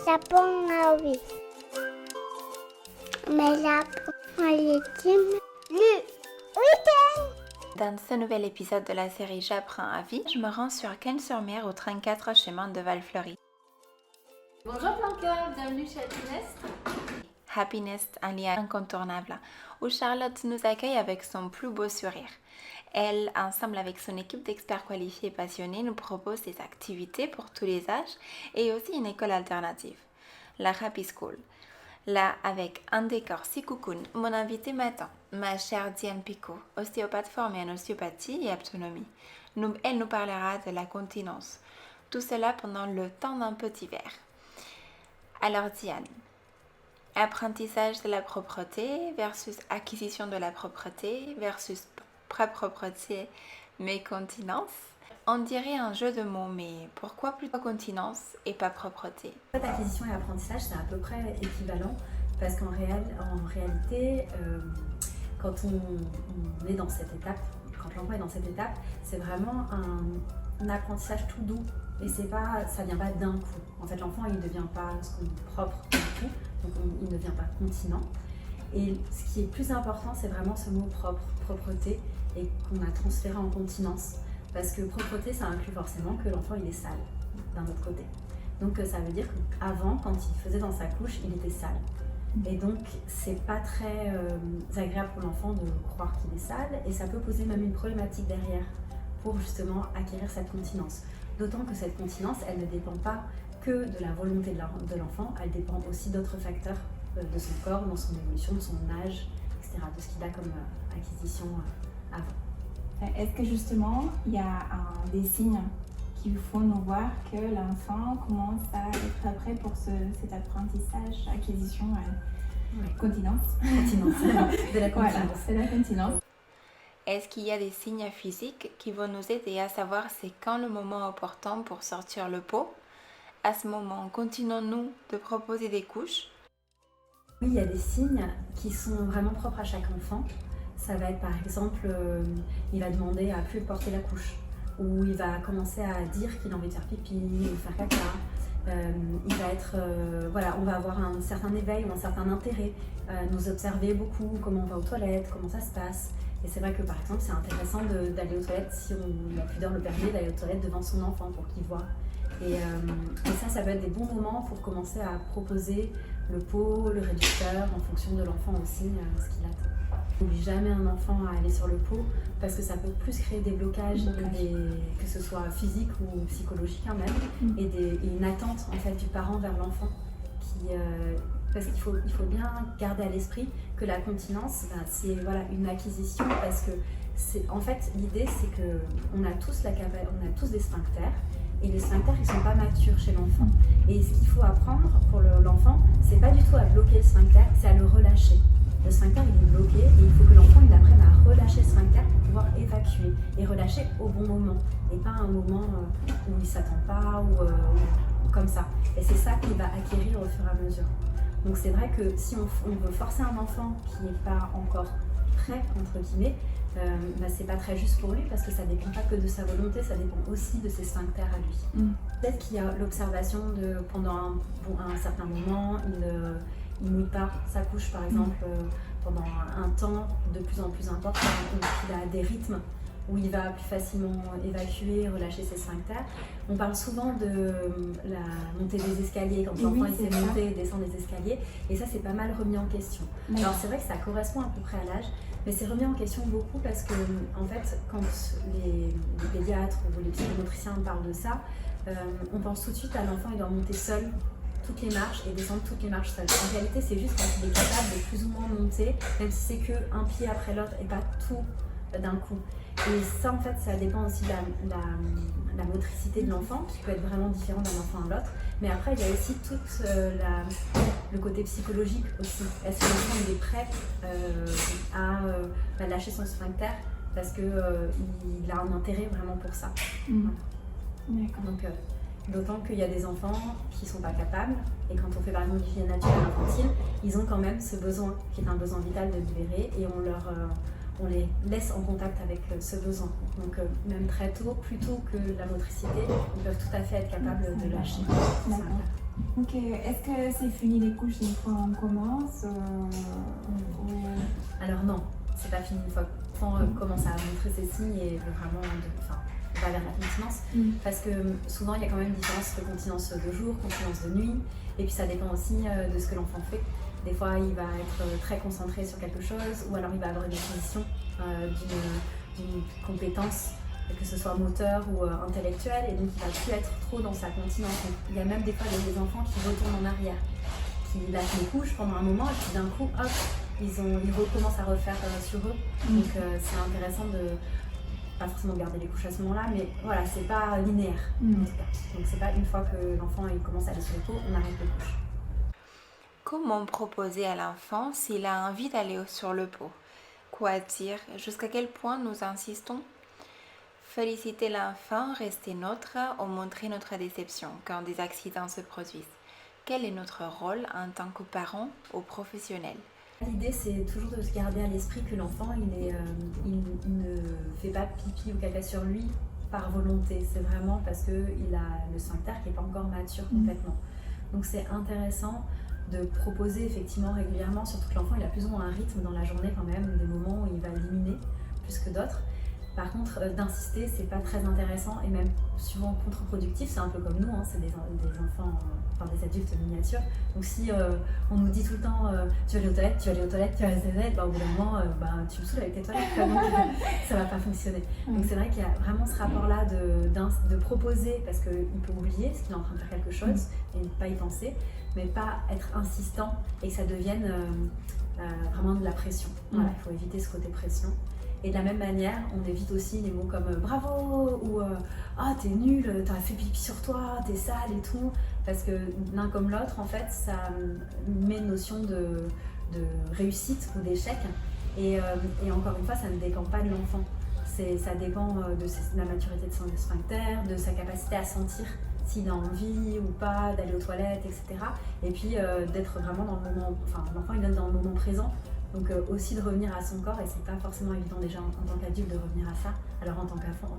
Japon, ah oui. Mais Japon maritime, le week-end. Dans ce nouvel épisode de la série J'apprends à vie, je me rends sur Cannes-sur-Mer au 34 chemin de Val-Fleury. Bonjour Blanca, bienvenue chez Happiness. Happiness, un lien incontournable, où Charlotte nous accueille avec son plus beau sourire. Elle, ensemble avec son équipe d'experts qualifiés et passionnés, nous propose des activités pour tous les âges et aussi une école alternative, la Happy School. Là, avec un décor si cocoon, mon invité m'attend, ma chère Diane Picot, ostéopathe formée en ostéopathie et autonomie. Elle nous parlera de la continence. Tout cela pendant le temps d'un petit verre. Alors Diane, apprentissage de la propreté versus acquisition de la propreté versus propreté mais continence. On dirait un jeu de mots, mais pourquoi plutôt continence et pas propreté? En fait, acquisition et apprentissage, c'est à peu près équivalent parce qu'en réalité, quand on est dans cette étape, quand l'enfant est dans cette étape, c'est vraiment un apprentissage tout doux et ça vient pas d'un coup. En fait, l'enfant, il ne devient pas propre du tout, donc il ne devient pas continent. Et ce qui est plus important, c'est vraiment ce mot propre, propreté, et qu'on a transféré en continence. Parce que propreté, ça inclut forcément que l'enfant il est sale, d'un autre côté. Donc ça veut dire qu'avant, quand il faisait dans sa couche, il était sale. Et donc c'est pas très agréable pour l'enfant de croire qu'il est sale, et ça peut poser même une problématique derrière pour justement acquérir cette continence. D'autant que cette continence, elle ne dépend pas que de la volonté de l'enfant, elle dépend aussi d'autres facteurs de son corps, dans son évolution, de son âge, etc., de ce qu'il a comme acquisition avant. Est-ce que justement, il y a des signes qui font nous voir que l'enfant commence à être prêt pour cet apprentissage, acquisition, continence De la continence. Voilà, c'est la continence. Est-ce qu'il y a des signes physiques qui vont nous aider à savoir c'est quand le moment opportun pour sortir le pot? À ce moment, continuons-nous de proposer des couches? Oui, il y a des signes qui sont vraiment propres à chaque enfant. Ça va être par exemple, il va demander à plus porter la couche, ou il va commencer à dire qu'il a envie de faire pipi ou faire caca. Il va être, on va avoir un certain éveil ou un certain intérêt, nous observer beaucoup, comment on va aux toilettes, comment ça se passe. Et c'est vrai que par exemple, c'est intéressant d'aller aux toilettes, si la pudeur le permet, d'aller aux toilettes devant son enfant pour qu'il voit. Et ça peut être des bons moments pour commencer à proposer le pot, le réducteur, en fonction de l'enfant aussi, ce qu'il attend. On n'oblige jamais un enfant à aller sur le pot parce que ça peut plus créer des blocages, que ce soit physique ou psychologique même, et une attente en fait du parent vers l'enfant. Parce qu'il faut bien garder à l'esprit que la continence, c'est une acquisition, parce que en fait l'idée c'est qu'on a tous des sphincters. Et les sphincters, ils ne sont pas matures chez l'enfant. Et ce qu'il faut apprendre pour l'enfant, c'est pas du tout à bloquer le sphincter, c'est à le relâcher. Le sphincter, il est bloqué et il faut que l'enfant il apprenne à relâcher le sphincter pour pouvoir évacuer. Et relâcher au bon moment. Et pas à un moment où il ne s'attend pas ou comme ça. Et c'est ça qu'il va acquérir au fur et à mesure. Donc c'est vrai que si on veut forcer un enfant qui n'est pas encore prêt, entre guillemets, c'est pas très juste pour lui parce que ça dépend pas que de sa volonté, ça dépend aussi de ses sphincters à lui. Peut-être qu'il y a l'observation de pendant un certain moment, il mouille pas sa couche par exemple pendant un temps de plus en plus important, il a des rythmes où il va plus facilement évacuer, relâcher ses sphincters. On parle souvent de la montée des escaliers, quand l'enfant essaie de monter et descendre les escaliers, et ça c'est pas mal remis en question. Alors c'est vrai que ça correspond à peu près à l'âge, mais c'est remis en question beaucoup parce que, en fait, quand les pédiatres ou les psychomotriciens parlent de ça, on pense tout de suite à l'enfant, il doit monter seul toutes les marches et descendre toutes les marches seul. En réalité, c'est juste quand il est capable de plus ou moins monter, même si c'est qu'un pied après l'autre et pas tout d'un coup. Et ça, en fait, ça dépend aussi de la motricité de l'enfant, qui peut être vraiment différent d'un enfant à l'autre. Mais après, il y a aussi tout le côté psychologique aussi. Est-ce que l'enfant il est prêt à lâcher son sphincter parce qu'il a un intérêt vraiment pour ça. Voilà. Donc, d'autant qu'il y a des enfants qui ne sont pas capables, et quand on fait par exemple l'hygiène naturelle infantile, ils ont quand même ce besoin, qui est un besoin vital de libérer, et on les laisse en contact avec ce besoin. Donc même très tôt, plus tôt que la motricité, ils peuvent tout à fait être capables de lâcher. Ok, est-ce que c'est fini les couches une fois on commence Alors non, c'est pas fini une fois que l'enfant commence à montrer ses signes et veut vraiment va vers la continence. Parce que souvent il y a quand même une différence de continence de jour, continence de nuit, et puis ça dépend aussi de ce que l'enfant fait. Des fois il va être très concentré sur quelque chose, ou alors il va avoir une acquisition d'une compétence, que ce soit moteur ou intellectuelle, et donc il va plus être trop dans sa continence. Donc, il y a même des fois des enfants qui retournent en arrière, qui lâchent les couches pendant un moment, et puis d'un coup, hop, ils recommencent à refaire sur eux. Donc c'est intéressant de pas forcément garder les couches à ce moment-là, mais voilà, c'est pas linéaire en tout cas. Donc c'est pas une fois que l'enfant il commence à aller sur le pot, on arrête les couches. Comment proposer à l'enfant s'il a envie d'aller sur le pot? Quoi dire? Jusqu'à quel point nous insistons? Féliciter l'enfant, rester neutre ou montrer notre déception quand des accidents se produisent? Quel est notre rôle en tant que parent ou professionnel? L'idée, c'est toujours de se garder à l'esprit que l'enfant, il ne fait pas pipi ou caca sur lui par volonté. C'est vraiment parce qu'il a le sphincter qui n'est pas encore mature complètement. Donc c'est intéressant de proposer effectivement régulièrement, surtout que l'enfant il a plus ou moins un rythme dans la journée quand même, des moments où il va éliminer plus que d'autres. Par contre, d'insister, c'est pas très intéressant et même souvent contre-productif. C'est un peu comme nous, hein, c'est des enfants, enfin des adultes miniatures. Donc si on nous dit tout le temps tu vas aller aux toilettes, tu vas aller aux toilettes, tu vas aller aux toilettes, au bout d'un moment, tu me saoules avec tes toilettes, donc ça va pas fonctionner. Donc c'est vrai qu'il y a vraiment ce rapport-là de proposer, parce qu'il peut oublier ce qu'il est en train de faire quelque chose et ne pas y penser, mais pas être insistant et que ça devienne vraiment de la pression. Voilà, il faut éviter ce côté pression. Et de la même manière, on évite aussi les mots comme bravo ou ah t'es nul, t'as fait pipi sur toi, t'es sale et tout, parce que l'un comme l'autre, en fait, ça met une notion de réussite ou d'échec. Et encore une fois, ça ne dépend pas de l'enfant. Ça dépend de la maturité de son sphincter, de sa capacité à sentir s'il a envie ou pas d'aller aux toilettes, etc. Et puis d'être vraiment dans le moment, enfin l'enfant il est dans le moment présent. Donc aussi de revenir à son corps, et c'est pas forcément évident déjà en tant qu'adulte de revenir à ça. Alors en tant qu'enfant,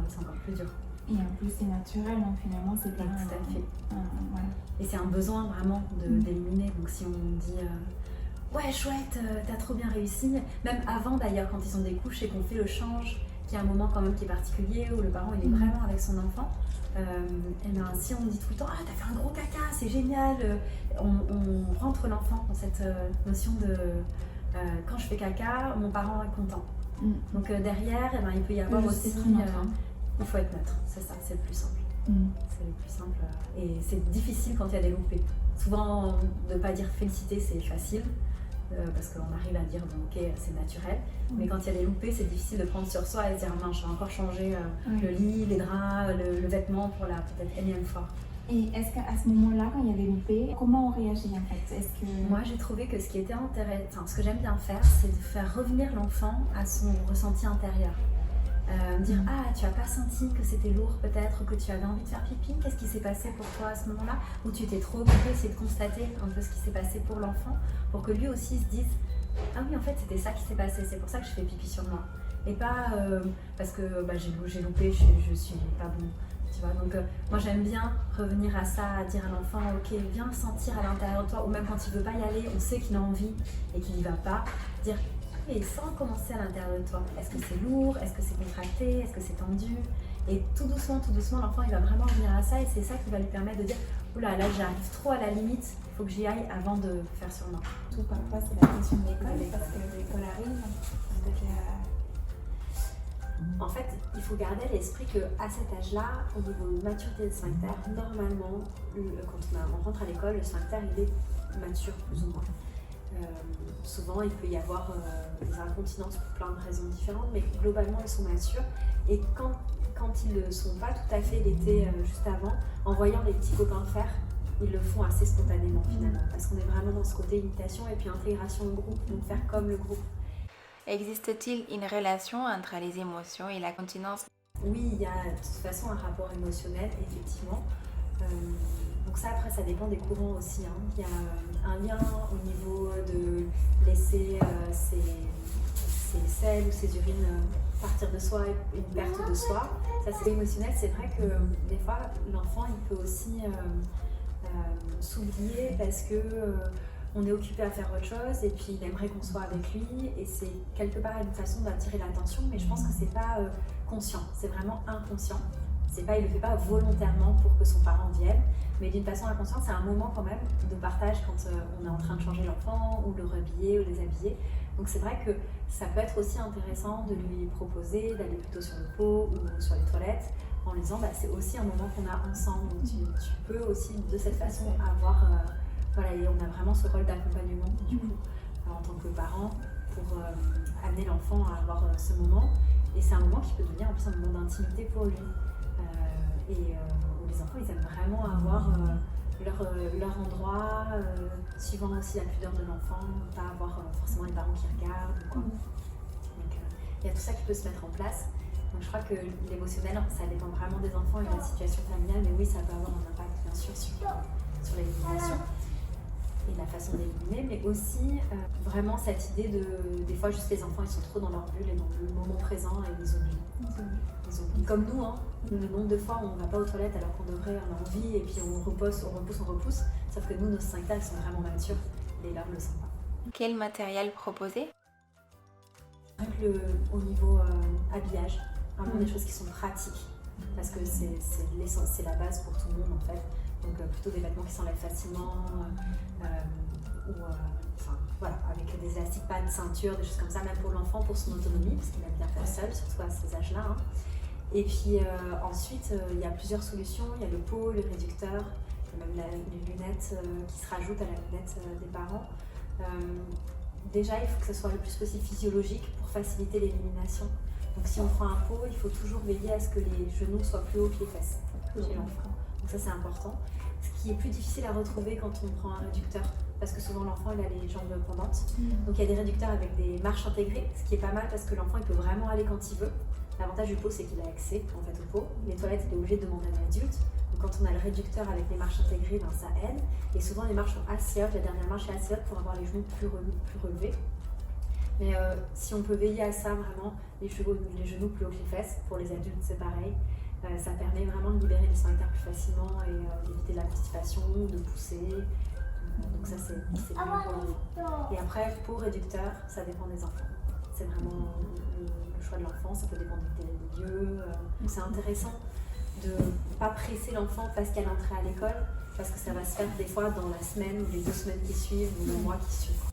c'est encore plus dur. Et en plus c'est naturel, donc finalement c'est pas... Tout à fait. Voilà. Et c'est un besoin vraiment d'éliminer. Donc si on dit ouais chouette, t'as trop bien réussi, même avant d'ailleurs quand ils ont des couches et qu'on fait le change, qu'il y a un moment quand même qui est particulier où le parent il est vraiment avec son enfant, et bien si on dit tout le temps ah t'as fait un gros caca, c'est génial, on rentre l'enfant dans cette notion de quand je fais caca, mon parent est content. Donc derrière, il peut y avoir aussi... il faut être neutre, c'est ça, c'est le plus simple. C'est le plus simple. Et c'est difficile quand il y a des loupés. Souvent, de ne pas dire féliciter, c'est facile, parce qu'on arrive à dire bon, ok, c'est naturel. Mais quand il y a des loupés, c'est difficile de prendre sur soi et de dire mince, je vais encore changer le lit, les draps, le vêtement pour la peut-être énième fois. Et est-ce qu'à ce moment-là, quand il y a des loupés, comment on réagit en fait? Moi, j'ai trouvé que ce qui était intéressant, ce que j'aime bien faire, c'est de faire revenir l'enfant à son ressenti intérieur. Dire ah, tu n'as pas senti que c'était lourd peut-être, ou que tu avais envie de faire pipi, qu'est-ce qui s'est passé pour toi à ce moment-là, ou tu t'es trop occupé, essayer de constater un peu ce qui s'est passé pour l'enfant, pour que lui aussi se dise ah oui, en fait c'était ça qui s'est passé, c'est pour ça que je fais pipi sur moi, et pas parce que j'ai loupé, je suis pas bon. Tu vois, donc moi j'aime bien revenir à ça, à dire à l'enfant ok, viens sentir à l'intérieur de toi, ou même quand il veut pas y aller, on sait qu'il a envie et qu'il y va pas, dire et sans commencer à l'intérieur de toi, est-ce que c'est lourd, est-ce que c'est contracté, est-ce que c'est tendu, et tout doucement l'enfant il va vraiment revenir à ça, et c'est ça qui va lui permettre de dire oula là j'arrive trop à la limite, il faut que j'y aille avant de faire sur moi. Tout parfois c'est la question de l'école, parce que l'école arrive, En fait, il faut garder à l'esprit qu'à cet âge-là, au niveau de maturité de sphincter, normalement, quand on rentre à l'école, le sphincter il est mature plus ou moins. Souvent, il peut y avoir des incontinences pour plein de raisons différentes, mais globalement, ils sont matures. Et quand ils ne le sont pas tout à fait l'été juste avant, en voyant les petits copains faire, ils le font assez spontanément finalement, parce qu'on est vraiment dans ce côté imitation et puis intégration au groupe, donc faire comme le groupe. Existe-t-il une relation entre les émotions et la continence? Oui, il y a de toute façon un rapport émotionnel, effectivement. Donc ça, après, ça dépend des courants aussi. Hein. Il y a un lien au niveau de laisser ses selles ou ses urines partir de soi, une perte de soi. Ça, c'est émotionnel. C'est vrai que des fois, l'enfant, il peut aussi s'oublier parce que on est occupé à faire autre chose et puis il aimerait qu'on soit avec lui et c'est quelque part une façon d'attirer l'attention, mais je pense que c'est pas conscient, c'est vraiment inconscient. Il le fait pas volontairement pour que son parent vienne, mais d'une façon inconsciente, c'est un moment quand même de partage quand on est en train de changer l'enfant ou le rhabiller ou les habiller. Donc c'est vrai que ça peut être aussi intéressant de lui proposer d'aller plutôt sur le pot ou sur les toilettes en lui disant c'est aussi un moment qu'on a ensemble. Donc tu peux aussi de cette façon avoir, et on a vraiment ce rôle d'accompagnement du coup en tant que parent pour amener l'enfant à avoir ce moment. Et c'est un moment qui peut devenir en plus un moment d'intimité pour lui. Où les enfants ils aiment vraiment avoir leur endroit, suivant aussi la pudeur de l'enfant, pas avoir forcément les parents qui regardent ou quoi. Donc il y a tout ça qui peut se mettre en place. Donc je crois que l'émotionnel, ça dépend vraiment des enfants et de la situation familiale, mais oui, ça peut avoir un impact bien sûr sur l'élimination et la façon d'éliminer, mais aussi vraiment cette idée des fois juste les enfants ils sont trop dans leur bulle et dans le moment présent et ils oublient. Comme nous, le nombre de fois où on ne va pas aux toilettes alors qu'on devrait, on a envie et puis on repousse, sauf que nous, nos sphincters sont vraiment matures et là on ne le sent pas. Quel matériel proposer? Au niveau habillage, vraiment des choses qui sont pratiques, parce que c'est la base pour tout le monde en fait. Donc plutôt des vêtements qui s'enlèvent facilement, avec des élastiques, pas de ceinture, des choses comme ça, même pour l'enfant, pour son autonomie, parce qu'il aime bien faire seul, surtout à ces âges-là. Et puis ensuite, il y a plusieurs solutions, il y a le pot, le réducteur, même les lunettes qui se rajoutent à la lunette des parents. Déjà, il faut que ce soit le plus possible physiologique pour faciliter l'élimination. Donc si on prend un pot, il faut toujours veiller à ce que les genoux soient plus hauts que les fesses chez l'enfant. Donc ça c'est important. Ce qui est plus difficile à retrouver quand on prend un réducteur, parce que souvent l'enfant il a les jambes pendantes. Donc il y a des réducteurs avec des marches intégrées, ce qui est pas mal parce que l'enfant il peut vraiment aller quand il veut. L'avantage du pot c'est qu'il a accès en fait au pot. Les toilettes il est obligé de demander à un adulte. Donc quand on a le réducteur avec les marches intégrées, ça aide. Et souvent les marches sont assez hautes, la dernière marche est assez haute pour avoir les genoux plus relevés. Mais si on peut veiller à ça vraiment, les genoux plus haut que les fesses, pour les adultes c'est pareil. Ça permet vraiment de libérer les sphincters plus facilement et d'éviter la constipation, de pousser. Donc ça c'est bien pour l'enfant. Et après, pour réducteur, ça dépend des enfants. C'est vraiment le choix de l'enfant, ça peut dépendre des lieux. Donc c'est intéressant de ne pas presser l'enfant parce qu'elle est entrée à l'école, parce que ça va se faire des fois dans la semaine ou les 2 semaines qui suivent ou le mois qui suit.